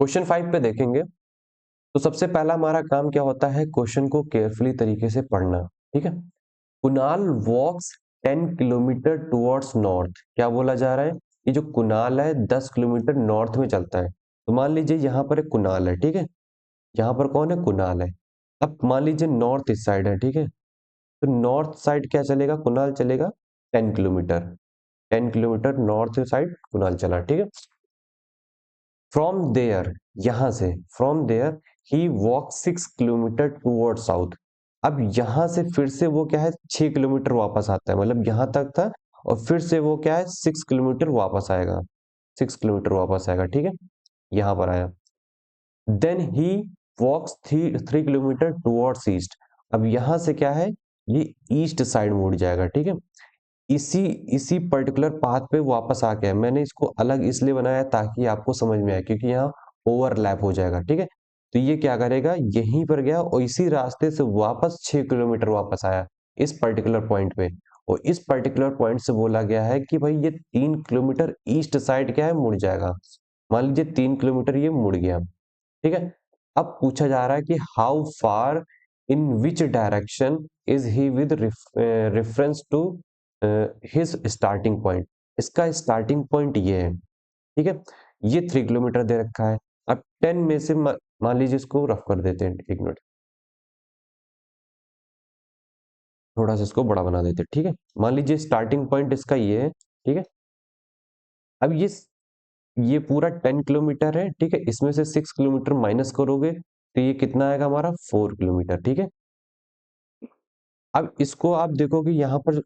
क्वेश्चन 5 पे देखेंगे, तो सबसे पहला हमारा काम क्या होता है, क्वेश्चन को केयरफुली तरीके से पढ़ना, ठीक है। कुणाल वॉक्स 10 किलोमीटर टुवर्ड्स नॉर्थ। क्या बोला जा रहा है, ये जो कुणाल है 10 किलोमीटर नॉर्थ में चलता है। तो मान लीजिए यहाँ पर एक कुणाल है, ठीक है, यहाँ पर कौन है, कुणाल है। अब मान लीजिए नॉर्थ इस साइड है, ठीक है, तो नॉर्थ साइड क्या चलेगा, कुणाल चलेगा 10 kilometre, 10 kilometre north side Kunal चला, ठीक है। फ्रॉम देयर, यहां से, from there he walk 6 kilometre toward south. अब यहां से फिर से वो क्या है, 6 किलोमीटर वापस आता है, मतलब यहां तक था, और फिर से वो क्या है, 6 किलोमीटर वापस आएगा, 6 किलोमीटर वापस आएगा, ठीक है, यहां पर आया। Then he walks 3 kilometre towards east. अब यहां से क्या है, ये ईस्ट साइड मुड़ जाएगा, ठीक है। इसी इसी पर्टिकुलर पाथ पे वापस आ गया। मैंने इसको अलग इसलिए बनाया ताकि आपको समझ में आए, क्योंकि यहाँ ओवरलैप हो जाएगा, ठीक है। तो ये क्या करेगा, यहीं पर गया और इसी रास्ते से वापस 6 किलोमीटर वापस आया इस पर्टिकुलर पॉइंट पे, और इस पर्टिकुलर पॉइंट से बोला गया है कि भाई ये 3 किलोमीटर ईस्ट साइड क्या है, मुड़ जाएगा। मान लीजिए 3 किलोमीटर ये मुड़ गया, ठीक है। अब पूछा जा रहा है कि how far in which direction is he with reference to his starting point. इसका स्टार्टिंग पॉइंट ये है, ठीक है। ये 3 किलोमीटर दे रखा है। अब 10 में से मान लीजिए इसको रफ कर देते हैं, 1 मिनट, थोड़ा सा इसको बड़ा बना देते हैं, ठीक है। मान लीजिए स्टार्टिंग पॉइंट इसका ये है, ठीक है। अब ये पूरा 10 किलोमीटर है, ठीक है। इसमें से 6 किलोमीटर माइनस करोगे तो ये कितना आएगा हमारा, 4 किलोमीटर, ठीक है। अब इसको आप देखो कि यहाँ पर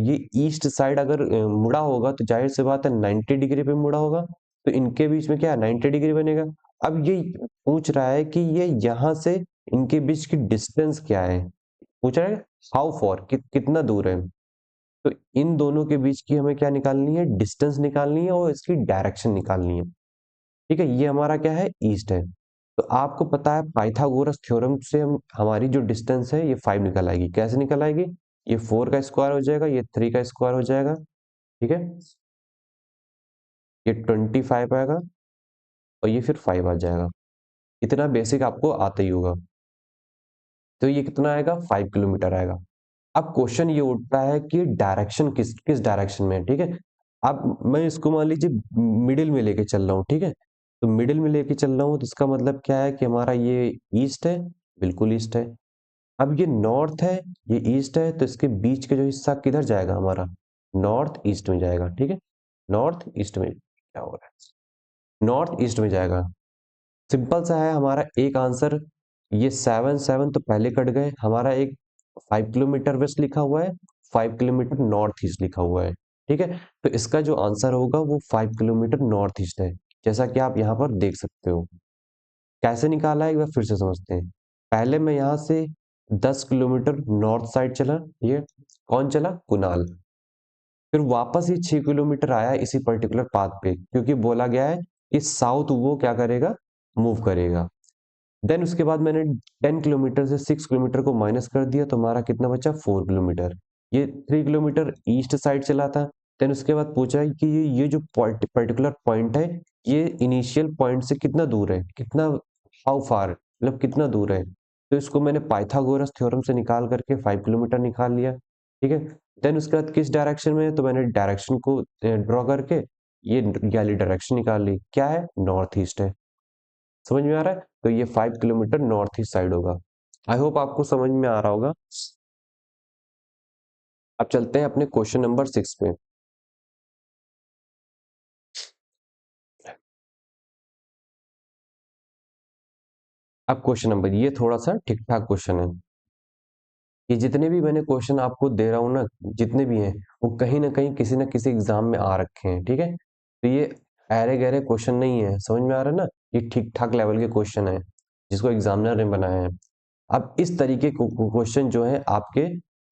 ये ईस्ट साइड अगर मुड़ा होगा तो जाहिर सी बात है 90 डिग्री पे मुड़ा होगा, तो इनके बीच में क्या 90 डिग्री बनेगा। अब ये पूछ रहा है कि ये यहाँ से इनके बीच की डिस्टेंस क्या है, पूछ रहा है हाउ फॉर, कितना दूर है। तो इन दोनों के बीच की हमें क्या निकालनी है, डिस्टेंस निकालनी है और इसकी डायरेक्शन निकालनी है, ठीक है। ये हमारा क्या है, ईस्ट है। तो आपको पता है पाइथागोरस थ्योरम से हम हमारी जो डिस्टेंस है ये 5 निकल आएगी। कैसे निकल आएगी, ये 4 का स्क्वायर हो जाएगा, ये 3 का स्क्वायर हो जाएगा, ठीक है। ये 25 आएगा और ये फिर 5 आ जाएगा। इतना बेसिक आपको आता ही होगा। तो ये कितना आएगा, 5 किलोमीटर आएगा। अब क्वेश्चन ये उठता है कि डायरेक्शन किस किस डायरेक्शन में है, ठीक है। अब मैं इसको मान लीजिए मिडिल में लेके चल रहा हूँ, ठीक है। तो मिडिल में लेके चल रहा हूँ तो इसका मतलब क्या है कि हमारा ये ईस्ट है, बिल्कुल ईस्ट है। अब ये नॉर्थ है, ये ईस्ट है, तो इसके बीच का जो हिस्सा किधर जाएगा हमारा, नॉर्थ ईस्ट में जाएगा, ठीक है। नॉर्थ ईस्ट में क्या हो रहा है, नॉर्थ ईस्ट में जाएगा। सिंपल सा है हमारा एक आंसर। ये 7 तो पहले कट गए, हमारा एक 5 किलोमीटर वेस्ट लिखा हुआ है, 5 किलोमीटर नॉर्थ ईस्ट लिखा हुआ है, ठीक है। तो इसका जो आंसर होगा वो 5 किलोमीटर नॉर्थ ईस्ट है, जैसा कि आप यहाँ पर देख सकते हो। कैसे निकाला है एक बार फिर से समझते हैं। पहले मैं यहाँ से 10 किलोमीटर नॉर्थ साइड चला, ये कौन चला, कुणाल। फिर वापस ये 6 किलोमीटर आया इसी पर्टिकुलर पाथ पे, क्योंकि बोला गया है कि साउथ वो क्या करेगा, मूव करेगा। देन उसके बाद मैंने 10 किलोमीटर से 6 किलोमीटर को माइनस कर दिया, तो हमारा कितना बचा, 4 किलोमीटर। ये 3 किलोमीटर ईस्ट साइड चला था। देन उसके बाद पूछा है कि ये जो पर्टिकुलर पॉइंट है, ये इनिशियल पॉइंट से कितना दूर है, कितना, हाउ फार, मतलब कितना दूर है। तो इसको मैंने पाइथागोरस थ्योरम से निकाल करके 5 किलोमीटर निकाल लिया, ठीक है। देन उसके बाद किस डायरेक्शन में है, तो मैंने डायरेक्शन को ड्रॉ करके ये वाली डायरेक्शन निकाल ली, क्या है, नॉर्थ ईस्ट है। समझ में आ रहा है, तो ये 5 किलोमीटर नॉर्थ ईस्ट साइड होगा। आई होप आपको समझ में आ रहा होगा। अब चलते हैं अपने क्वेश्चन नंबर 6 पे। अब क्वेश्चन नंबर, ये थोड़ा सा ठीक ठाक क्वेश्चन है। ये जितने भी मैंने क्वेश्चन आपको दे रहा हूँ ना, जितने भी हैं, वो कहीं ना कहीं किसी ना किसी एग्जाम में आ रखे हैं, ठीक है। तो ये अरे गहरे क्वेश्चन नहीं है, समझ में आ रहा है ना। ये ठीक ठाक लेवल के क्वेश्चन है जिसको एग्जामिनर ने बनाया है। अब इस तरीके क्वेश्चन जो है आपके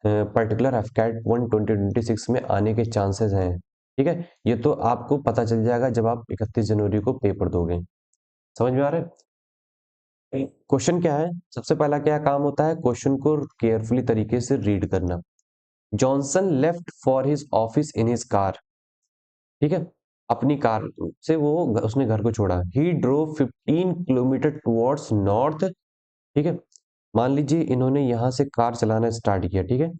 पर्टिकुलर एफकैट 2026 में आने के चांसेस हैं, ठीक है। ये तो आपको पता चल जाएगा जब आप 31 जनवरी को पेपर दोगे। समझ में आ रहा है। क्वेश्चन क्या है, सबसे पहला क्या काम होता है, क्वेश्चन को केयरफुली तरीके से रीड करना। Johnson left for his office in his car, ठीक है। अपनी कार से वो उसने घर को छोड़ा। ही ड्रोव 15 किलोमीटर टुवर्ड्स नॉर्थ, ठीक है। मान लीजिए इन्होंने यहां से कार चलाना स्टार्ट किया, ठीक है।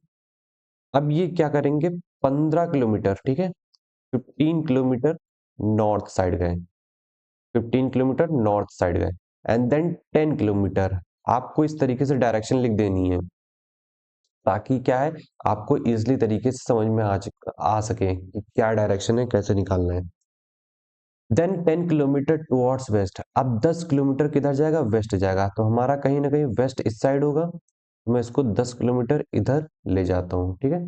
अब ये क्या करेंगे, 15 किलोमीटर, ठीक है, 15 किलोमीटर नॉर्थ साइड गए, 15 किलोमीटर नॉर्थ साइड गए। एंड देन 10 किलोमीटर, आपको इस तरीके से डायरेक्शन लिख देनी है ताकि क्या है, आपको इजिली तरीके से समझ में आ सके कि क्या डायरेक्शन है, कैसे निकालना है। देन 10 किलोमीटर टुवर्ड्स वेस्ट, अब 10 किलोमीटर किधर जाएगा, वेस्ट जाएगा। तो हमारा कहीं ना कहीं वेस्ट इस साइड होगा, तो मैं इसको 10 किलोमीटर इधर ले जाता हूँ, ठीक है।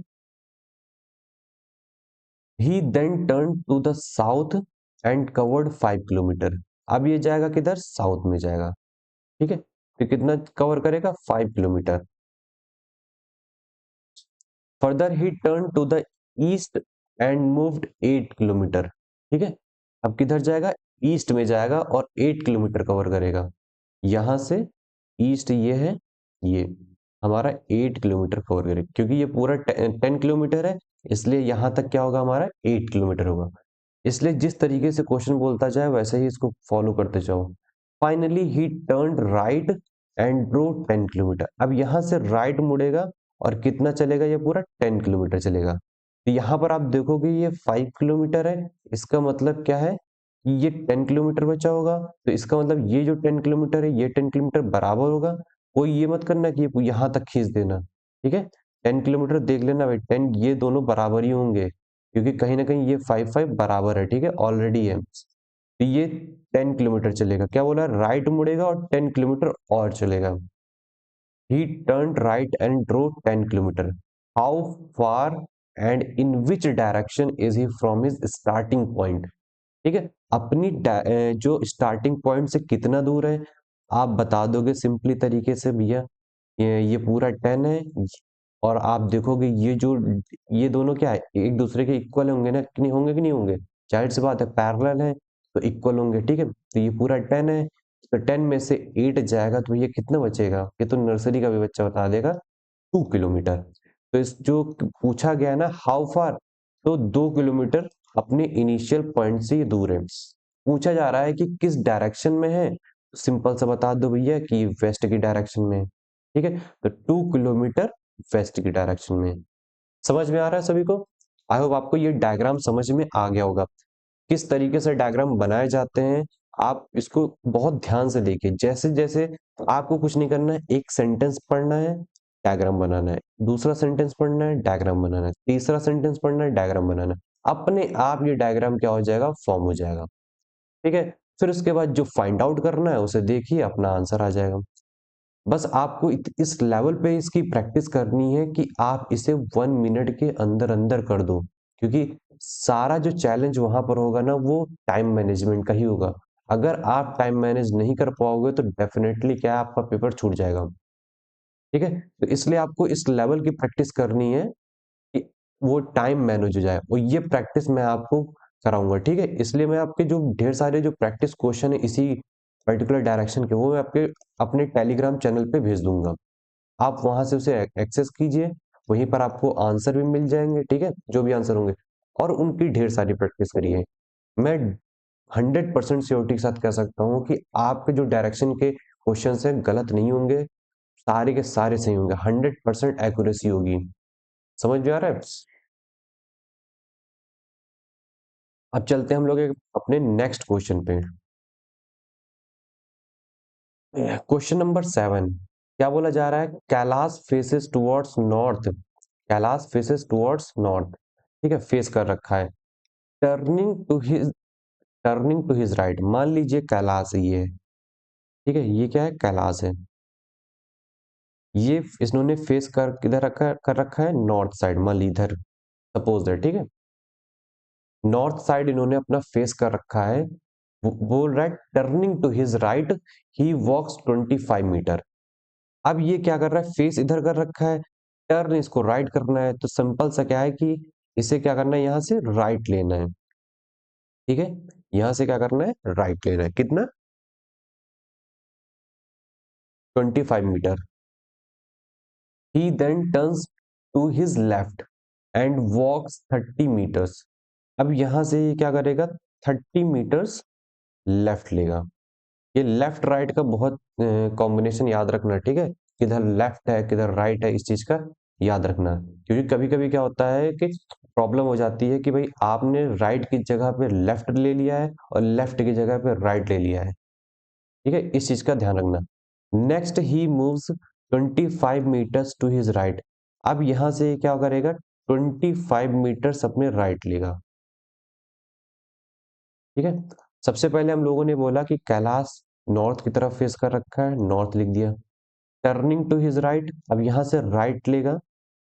He then turn to the south and covered 5 kilometer. अब ये जाएगा किधर, साउथ में जाएगा, ठीक है। तो कितना कवर करेगा, 5 kilometre. Further he turn to the east and moved 8 kilometre, ठीक है। अब किधर जाएगा, ईस्ट में जाएगा और 8 किलोमीटर कवर करेगा। यहां से ईस्ट ये है, ये हमारा 8 किलोमीटर कवर करेगा, क्योंकि ये पूरा 10 किलोमीटर है, इसलिए यहाँ तक क्या होगा हमारा 8 किलोमीटर होगा। इसलिए जिस तरीके से क्वेश्चन बोलता जाए वैसे ही इसको फॉलो करते जाओ। Finally he turn right and drove 10 kilometre. अब यहाँ से राइट मुड़ेगा और कितना चलेगा, ये पूरा 10 किलोमीटर चलेगा। तो यहाँ पर आप देखोगे ये 5 किलोमीटर है, इसका मतलब क्या है कि ये 10 किलोमीटर बचा होगा। तो इसका मतलब ये जो 10 किलोमीटर है ये 10 किलोमीटर बराबर होगा। कोई ये मत करना कि ये यहाँ तक खींच देना, ठीक है। 10 किलोमीटर देख लेना भाई, 10 ये दोनों बराबर ही होंगे, क्योंकि कहीं ना कहीं ये 5 बराबर है, ठीक है, ऑलरेडी है। तो ये 10 किलोमीटर चलेगा, क्या बोला, राइट मुड़ेगा और 10 किलोमीटर और चलेगा। He turn right and drove 10 kilometre. How far and in which direction is he from his starting point. ठीक है, अपनी जो स्टार्टिंग पॉइंट से कितना दूर है आप बता दोगे सिंपली तरीके से, भैया ये पूरा 10 है। और आप देखोगे ये दोनों क्या है, एक दूसरे के इक्वल होंगे ना, कि नहीं होंगे, कि नहीं होंगे, जाहिर सी बात है, पैरेलल है तो इक्वल होंगे, ठीक है। तो ये पूरा 10 है, तो 10 में से 8 जाएगा तो ये कितना बचेगा, ये तो नर्सरी का भी बच्चा बता देगा, 2 किलोमीटर। तो इस जो पूछा गया है ना हाउ फार, तो 2 किलोमीटर अपने इनिशियल पॉइंट से ये दूर है। पूछा जा रहा है कि किस डायरेक्शन में है, सिंपल सा बता दो भैया कि वेस्ट की डायरेक्शन में है, ठीक है। तो 2 किलोमीटर वेस्ट की डायरेक्शन में है। समझ में आ रहा है सभी को? आई होप आपको ये डायग्राम समझ में आ गया होगा। किस तरीके से डायग्राम बनाए जाते हैं आप इसको बहुत ध्यान से देखिए। जैसे जैसे आपको कुछ नहीं करना है, एक सेंटेंस पढ़ना है, डायग्राम बनाना है, दूसरा सेंटेंस पढ़ना है, डायग्राम बनाना है, तीसरा सेंटेंस पढ़ना है, डायग्राम बनाना है। अपने आप ये डायग्राम क्या हो जाएगा, फॉर्म हो जाएगा, ठीक है। फिर उसके बाद जो फाइंड आउट करना है उसे देखिए, अपना आंसर आ जाएगा। बस आपको इस लेवल पे इसकी प्रैक्टिस करनी है कि आप इसे 1 मिनट के अंदर अंदर कर दो, क्योंकि सारा जो चैलेंज वहां पर होगा ना वो टाइम मैनेजमेंट का ही होगा। अगर आप टाइम मैनेज नहीं कर पाओगे तो डेफिनेटली क्या है, आपका पेपर छूट जाएगा, ठीक है। तो इसलिए आपको इस लेवल की प्रैक्टिस करनी है कि वो टाइम मैनेज हो जाए, और ये प्रैक्टिस मैं आपको कराऊंगा, ठीक है। इसलिए मैं आपके जो ढेर सारे जो प्रैक्टिस क्वेश्चन है इसी पर्टिकुलर डायरेक्शन के, वो मैं आपके अपने टेलीग्राम चैनल पे भेज दूंगा। आप वहां से उसे एक्सेस कीजिए, वहीं पर आपको आंसर भी मिल जाएंगे, ठीक है, जो भी आंसर होंगे, और उनकी ढेर सारी प्रैक्टिस करिए। मैं 100% श्योरिटी के साथ कह सकता हूँ कि आपके जो डायरेक्शन के क्वेश्चन हैं गलत नहीं होंगे, सारे के सारे सही होंगे, 100% एक्यूरेसी होगी। समझ में आ रहा है? अब चलते हैं हम लोग अपने नेक्स्ट क्वेश्चन पे। क्वेश्चन नंबर 7, क्या बोला जा रहा है, Kailash faces towards north. Kailash faces towards north, ठीक है, फेस कर रखा है। Turning to his turning to his right, मान लीजिए कैलाश है ये, ठीक है, ये क्या है, कैलाश है। ये इन्होंने फेस कर रखा है नॉर्थ साइड, मान ली इधर, सपोज दैट, ठीक है, नॉर्थ साइड इन्होंने अपना फेस कर रखा है। बोल रहा है turning to his right he walks 25 metre. अब ये क्या कर रहा है, फेस इधर कर रखा है, टर्न इसको राइट करना है, तो सिंपल सा क्या है कि इसे क्या करना है, यहां से राइट लेना है, ठीक है। यहां से क्या करना है, राइट लेना है, कितना, 25 metre. He then turns to his left and walks 30 metres. अब यहां से ये क्या करेगा, 30 मीटर्स लेफ्ट लेगा। ये लेफ्ट राइट का बहुत कॉम्बिनेशन याद रखना, ठीक है, किधर लेफ्ट है किधर राइट है, इस चीज का याद रखना। क्योंकि कभी कभी क्या होता है कि प्रॉब्लम हो जाती है कि भाई आपने राइट की जगह पे लेफ्ट ले लिया है और लेफ्ट की जगह पे राइट ले लिया है, ठीक है, इस चीज का ध्यान रखना। Next he moves 25 metres to his right. अब यहां से ये क्या करेगा, 25 मीटर्स अपने राइट लेगा, ठीक है। सबसे पहले हम लोगों ने बोला कि कैलाश नॉर्थ की तरफ फेस कर रखा है, नॉर्थ लिख दिया। टर्निंग टू हिज राइट, अब यहां से राइट लेगा।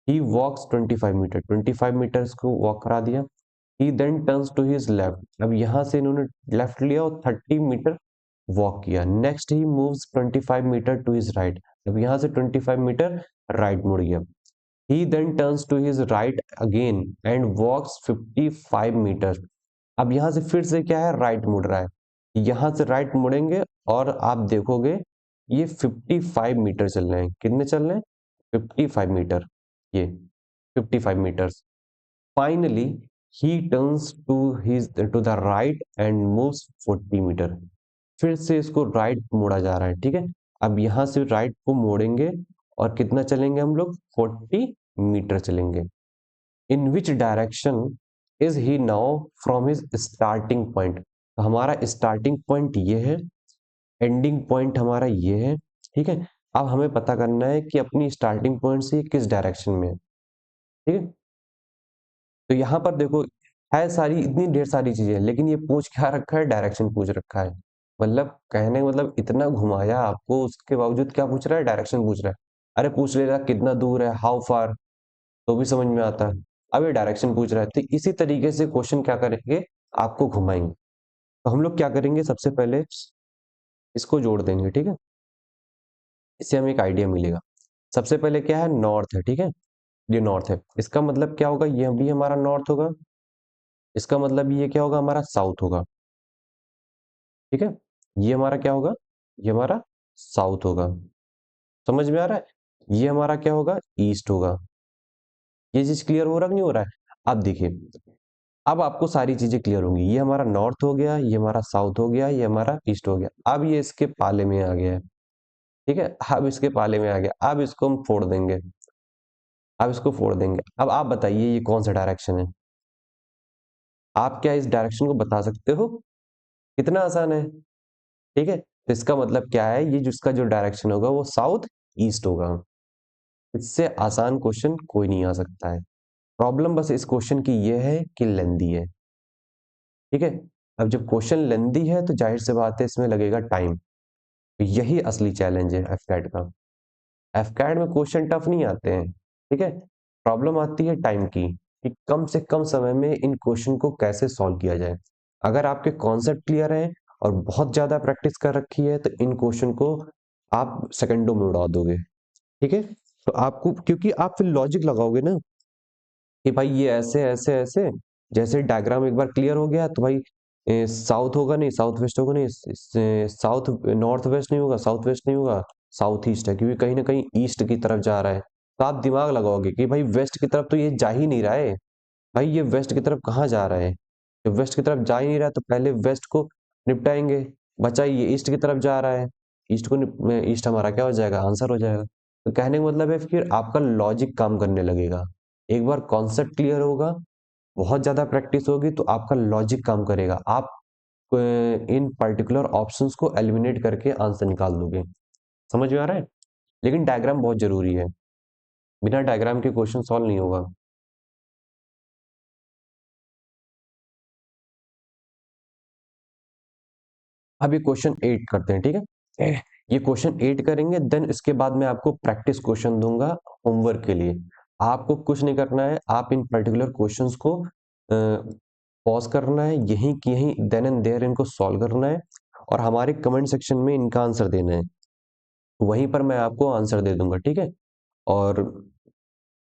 ही वॉक्स 25 मीटर, 25 मीटर्स को वॉक करा दिया। He then turns to his left, अब यहां से इन्होंने लेफ्ट लिया और 30 मीटर वॉक किया। Next he moves 25 meter to his right, अब यहां से 25 मीटर राइट मुड़ गया। He then turns to his right again and walks 55 meter. अब यहां से फिर से क्या है, राइट मुड़ रहा है, यहां से राइट मुड़ेंगे और आप देखोगे ये 55 मीटर चल रहे हैं, कितने चल रहे हैं, 55 मीटर, ये 55 metres. Finally he turns to the right and moves 40 metre. फिर से इसको राइट मोड़ा जा रहा है, ठीक है। अब यहां से राइट को मोड़ेंगे और कितना चलेंगे हम लोग, 40 मीटर चलेंगे। In which direction is he now from his starting point. तो हमारा स्टार्टिंग पॉइंट ये है, एंडिंग पॉइंट हमारा ये है, ठीक है। अब हमें पता करना है कि अपनी स्टार्टिंग पॉइंट से किस डायरेक्शन में है, ठीक है। तो यहाँ पर देखो, है सारी इतनी ढेर सारी चीजें, लेकिन ये पूछ क्या रखा है, डायरेक्शन पूछ रखा है। मतलब कहने का मतलब इतना घुमाया आपको, उसके बावजूद क्या पूछ रहा है, डायरेक्शन पूछ रहा है। अरे पूछ लेगा कितना दूर है, हाउ फार, तो भी समझ में आता है। अब ये डायरेक्शन पूछ रहा है, तो इसी तरीके से क्वेश्चन क्या करेंगे, आपको घुमाएंगे। तो हम लोग क्या करेंगे, सबसे पहले इसको जोड़ देंगे, ठीक है। इससे हमें एक आइडिया मिलेगा। सबसे पहले क्या है, नॉर्थ है, ठीक है। ये नॉर्थ है, इसका मतलब क्या होगा, ये भी हमारा नॉर्थ होगा। इसका मतलब ये क्या होगा, हमारा साउथ होगा, ठीक है। ये हमारा क्या होगा, ये हमारा साउथ होगा। समझ में आ रहा है, ये हमारा क्या होगा, ईस्ट होगा। ये चीज क्लियर हो रहा कि नहीं हो रहा है। अब देखिए, अब आपको सारी चीजें क्लियर होंगी। ये हमारा नॉर्थ हो गया, ये हमारा साउथ हो गया, ये हमारा ईस्ट हो गया। अब ये इसके पाले में आ गया है, ठीक है। अब इसके पाले में आ गया, अब इसको हम फोड़ देंगे। अब इसको फोड़ देंगे। अब आप बताइए ये कौन सा डायरेक्शन है। आप क्या इस डायरेक्शन को बता सकते हो, कितना आसान है, ठीक है। तो इसका मतलब क्या है, ये जिसका जो डायरेक्शन होगा वो साउथ ईस्ट होगा। इससे आसान क्वेश्चन कोई नहीं आ सकता है। प्रॉब्लम बस इस क्वेश्चन की ये है कि लेंदी है, ठीक है। अब जब क्वेश्चन लेंदी है तो जाहिर सी बात है इसमें लगेगा टाइम। तो यही असली चैलेंज है एफकैट का। एफकैट में क्वेश्चन टफ नहीं आते हैं, ठीक है। प्रॉब्लम आती है टाइम की, कि कम से कम समय में इन क्वेश्चन को कैसे सॉल्व किया जाए। अगर आपके कॉन्सेप्ट क्लियर है और बहुत ज्यादा प्रैक्टिस कर रखी है, तो इन क्वेश्चन को आप सेकंडों में उड़ा दोगे, ठीक है। तो आपको, क्योंकि आप फिर लॉजिक लगाओगे ना, कि भाई ये ऐसे ऐसे ऐसे, जैसे डायग्राम एक बार क्लियर हो गया तो भाई साउथ होगा नहीं, साउथ वेस्ट होगा नहीं, साउथ नॉर्थ वेस्ट नहीं होगा, साउथ वेस्ट नहीं होगा, साउथ ईस्ट है, क्योंकि कहीं ना कहीं ईस्ट की तरफ जा रहा है। तो आप दिमाग लगाओगे कि भाई वेस्ट की तरफ तो ये जा ही नहीं रहा है, भाई ये वेस्ट की तरफ कहाँ जा रहा है। जब वेस्ट की तरफ जा ही नहीं रहा है, तो पहले वेस्ट को निपटाएंगे। बचा ये ईस्ट की तरफ जा रहा है, ईस्ट को ईस्ट हमारा क्या हो जाएगा, आंसर हो जाएगा। तो कहने का मतलब है फिर आपका लॉजिक काम करने लगेगा। एक बार कॉन्सेप्ट क्लियर होगा, बहुत ज्यादा प्रैक्टिस होगी, तो आपका लॉजिक काम करेगा। आप इन पर्टिकुलर ऑप्शंस को एलिमिनेट करके आंसर निकाल दोगे। समझ में आ रहा है। लेकिन डायग्राम बहुत जरूरी है, बिना डायग्राम के क्वेश्चन सॉल्व नहीं होगा। अब ये क्वेश्चन 8 करते हैं, ठीक है। ये क्वेश्चन 8 करेंगे, देन इसके बाद मैं आपको प्रैक्टिस क्वेश्चन दूंगा होमवर्क के लिए। आपको कुछ नहीं करना है, आप इन पर्टिकुलर क्वेश्चंस को पॉज करना है, यहीं की यहीं देन एंड देयर इनको सॉल्व करना है, और हमारे कमेंट सेक्शन में इनका आंसर देना है। वहीं पर मैं आपको आंसर दे दूंगा, ठीक है। और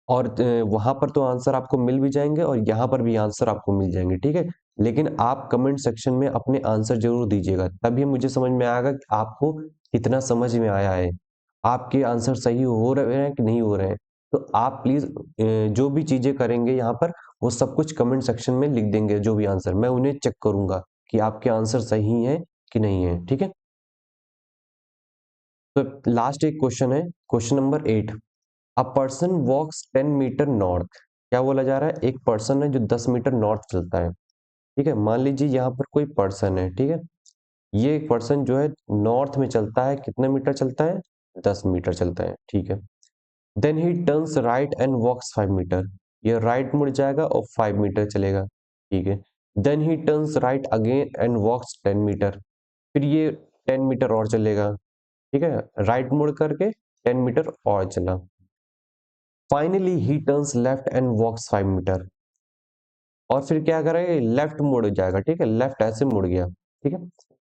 वहां पर तो आंसर आपको मिल भी जाएंगे, और यहाँ पर भी आंसर आपको मिल जाएंगे, ठीक है। लेकिन आप कमेंट सेक्शन में अपने आंसर जरूर दीजिएगा, तभी मुझे समझ में आएगा कि आपको कितना समझ में आया है, आपके आंसर सही हो रहे हैं कि नहीं हो रहे हैं। तो आप प्लीज जो भी चीजें करेंगे यहाँ पर, वो सब कुछ कमेंट सेक्शन में लिख देंगे। जो भी आंसर, मैं उन्हें चेक करूंगा कि आपके आंसर सही है कि नहीं है, ठीक है। तो लास्ट एक क्वेश्चन है, question number 8। A person walks 10 metre north. क्या बोला जा रहा है, एक पर्सन है जो 10 मीटर नॉर्थ चलता है, ठीक है। मान लीजिए यहाँ पर कोई पर्सन है, ठीक है। ये एक पर्सन जो है नॉर्थ में चलता है, कितने मीटर चलता है, 10 मीटर चलता है, ठीक है। Then he turns right and walks 5 metre. ये राइट मुड़ जाएगा और 5 मीटर चलेगा, ठीक है। Then he turns right again and walks 10 metre. फिर ये 10 मीटर और चलेगा, ठीक है। राइट मुड़ करके 10 मीटर और चला। Finally he turns left and walks 5 metre. और फिर क्या करेगा, लेफ्ट मुड़ जाएगा, ठीक है। लेफ्ट ऐसे मुड़ गया, ठीक है।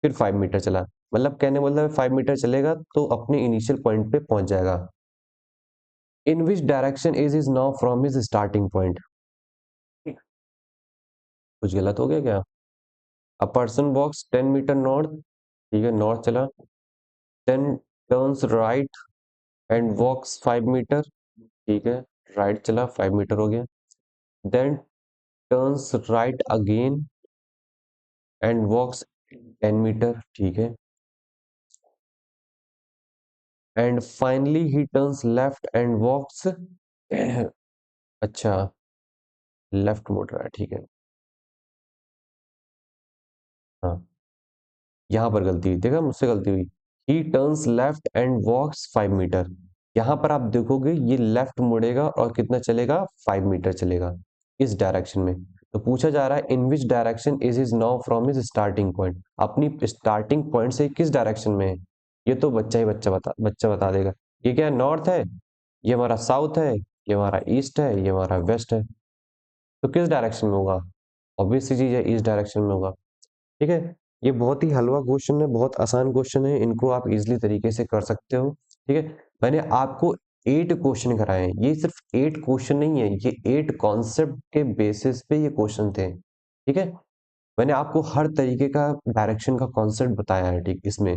फिर 5 मीटर चला। मतलब कहने मतलब 5 मीटर चलेगा तो अपने इनिशियल पॉइंट पे पहुंच जाएगा। In which direction is now from his starting point. कुछ गलत हो गया क्या। A person walks 10 metre north, ठीक है, नॉर्थ चला। Then turns right and walks 5 meter, ठीक है, राइट चला 5 मीटर हो गया। Then turns right again and walks 10 meter, ठीक है। And finally he turns left and walks अच्छा, लेफ्ट मुड़ रहा है, ठीक है। हाँ, यहाँ पर गलती हुई, देखा मुझसे गलती हुई। He turns left and walks 5 metre. यहाँ पर आप देखोगे ये लेफ्ट मुड़ेगा और कितना चलेगा, 5 मीटर चलेगा इस डायरेक्शन में। तो पूछा जा रहा है in which direction is is now from his starting point, अपनी स्टार्टिंग पॉइंट से किस डायरेक्शन में है। ये तो बच्चा बता देगा। ये क्या है, नॉर्थ है, ये हमारा साउथ है, ये हमारा ईस्ट है, ये हमारा वेस्ट है। तो किस डायरेक्शन में होगा, ऑब्वियस सी चीज है, इस डायरेक्शन में होगा। ठीक है, ये बहुत ही हलवा क्वेश्चन है, बहुत आसान क्वेश्चन है, इनको आप इजीली तरीके से कर सकते हो। ठीक है, मैंने आपको 8 क्वेश्चन कराए हैं, ये सिर्फ 8 क्वेश्चन नहीं है, ये 8 कॉन्सेप्ट के बेसिस पे ये क्वेश्चन थे। ठीक है, मैंने आपको हर तरीके का डायरेक्शन का कॉन्सेप्ट बताया है। ठीक, इसमें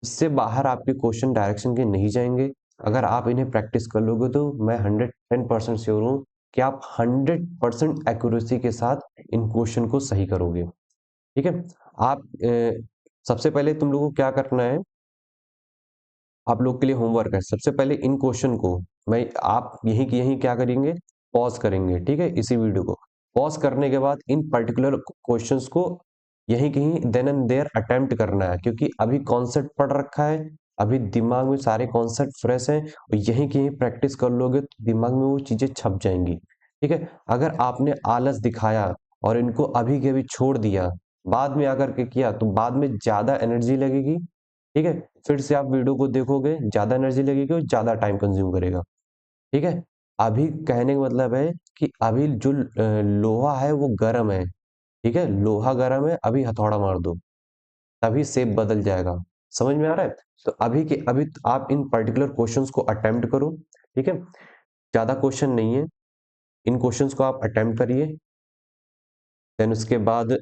इससे बाहर आपके क्वेश्चन डायरेक्शन के नहीं जाएंगे। अगर आप इन्हें प्रैक्टिस कर लोगे तो मैं 110% श्योर हूँ कि आप 100% एक्यूरेसी के साथ इन क्वेश्चन को सही करोगे। ठीक है, आप सबसे पहले तुम लोगों को क्या करना है, आप लोग के लिए होमवर्क है, सबसे पहले इन क्वेश्चन को मैं आप यहीं की यहीं क्या करेंगे, पॉज करेंगे। ठीक है, इसी वीडियो को पॉज करने के बाद इन पर्टिकुलर क्वेश्चंस को यहीं कहीं देन एंड देयर अटेम्प्ट करना है, क्योंकि अभी कॉन्सेप्ट पढ़ रखा है, अभी दिमाग में सारे कॉन्सेप्ट फ्रेश हैं, और यहीं कहीं प्रैक्टिस कर लोगे तो दिमाग में वो चीजें छप जाएंगी। ठीक है, अगर आपने आलस दिखाया और इनको अभी के अभी छोड़ दिया, बाद में आकर के किया, तो बाद में ज्यादा एनर्जी लगेगी। ठीक है, फिर से आप वीडियो को देखोगे, ज्यादा एनर्जी लगेगी और ज्यादा टाइम कंज्यूम करेगा। ठीक है, अभी कहने का मतलब है कि अभी जो लोहा है वो गर्म है। ठीक है, लोहा गर्म है, अभी हथौड़ा मार दो, तभी शेप बदल जाएगा। समझ में आ रहा है? तो अभी के अभी आप इन पर्टिकुलर क्वेश्चंस को अटेम्प्ट करो। ठीक है, ज्यादा क्वेश्चन नहीं है, इन क्वेश्चंस को आप अटेम्प्ट करिए। देन उसके बाद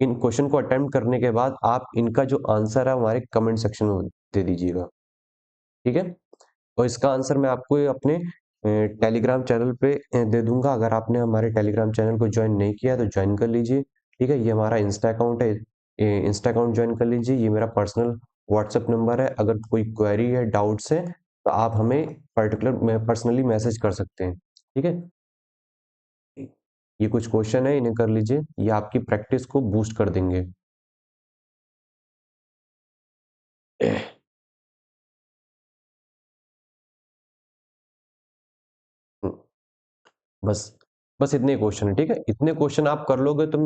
इन क्वेश्चन को अटेम्प्ट करने के बाद आप इनका जो आंसर है हमारे कमेंट सेक्शन में दे दीजिएगा। ठीक है, और इसका आंसर मैं आपको अपने टेलीग्राम चैनल पे दे दूंगा। अगर आपने हमारे टेलीग्राम चैनल को ज्वाइन नहीं किया तो ज्वाइन कर लीजिए। ठीक है, ये हमारा इंस्टा अकाउंट है, इंस्टा अकाउंट ज्वाइन कर लीजिए। ये मेरा पर्सनल व्हाट्सएप नंबर है, अगर कोई क्वेरी है, डाउट्स है, तो आप हमें पर्टिकुलर पर्सनली मैसेज कर सकते हैं। ठीक है, ये कुछ क्वेश्चन है, इन्हें कर लीजिए, ये आपकी प्रैक्टिस को बूस्ट कर देंगे। बस बस इतने क्वेश्चन है। ठीक है, इतने क्वेश्चन आप कर लोगे तो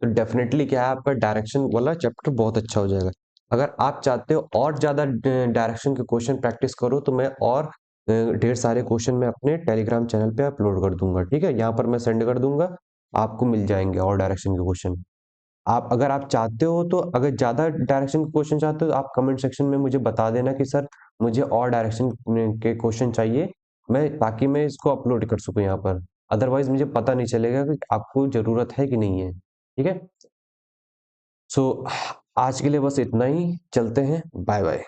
डेफिनेटली क्या है, आपका डायरेक्शन वाला चैप्टर बहुत अच्छा हो जाएगा। अगर आप चाहते हो और ज्यादा डायरेक्शन के क्वेश्चन प्रैक्टिस करो तो मैं और ढेर सारे क्वेश्चन मैं अपने टेलीग्राम चैनल पे अपलोड कर दूंगा। ठीक है, यहाँ पर मैं सेंड कर दूंगा, आपको मिल जाएंगे और डायरेक्शन के क्वेश्चन। आप अगर आप चाहते हो तो, अगर ज्यादा डायरेक्शन के क्वेश्चन चाहते हो तो आप कमेंट सेक्शन में मुझे बता देना कि सर मुझे और डायरेक्शन के क्वेश्चन चाहिए, मैं ताकि मैं इसको अपलोड कर सकूं यहाँ पर। अदरवाइज मुझे पता नहीं चलेगा कि आपको जरूरत है कि नहीं है। ठीक है, सो आज के लिए बस इतना ही, चलते हैं, बाय बाय।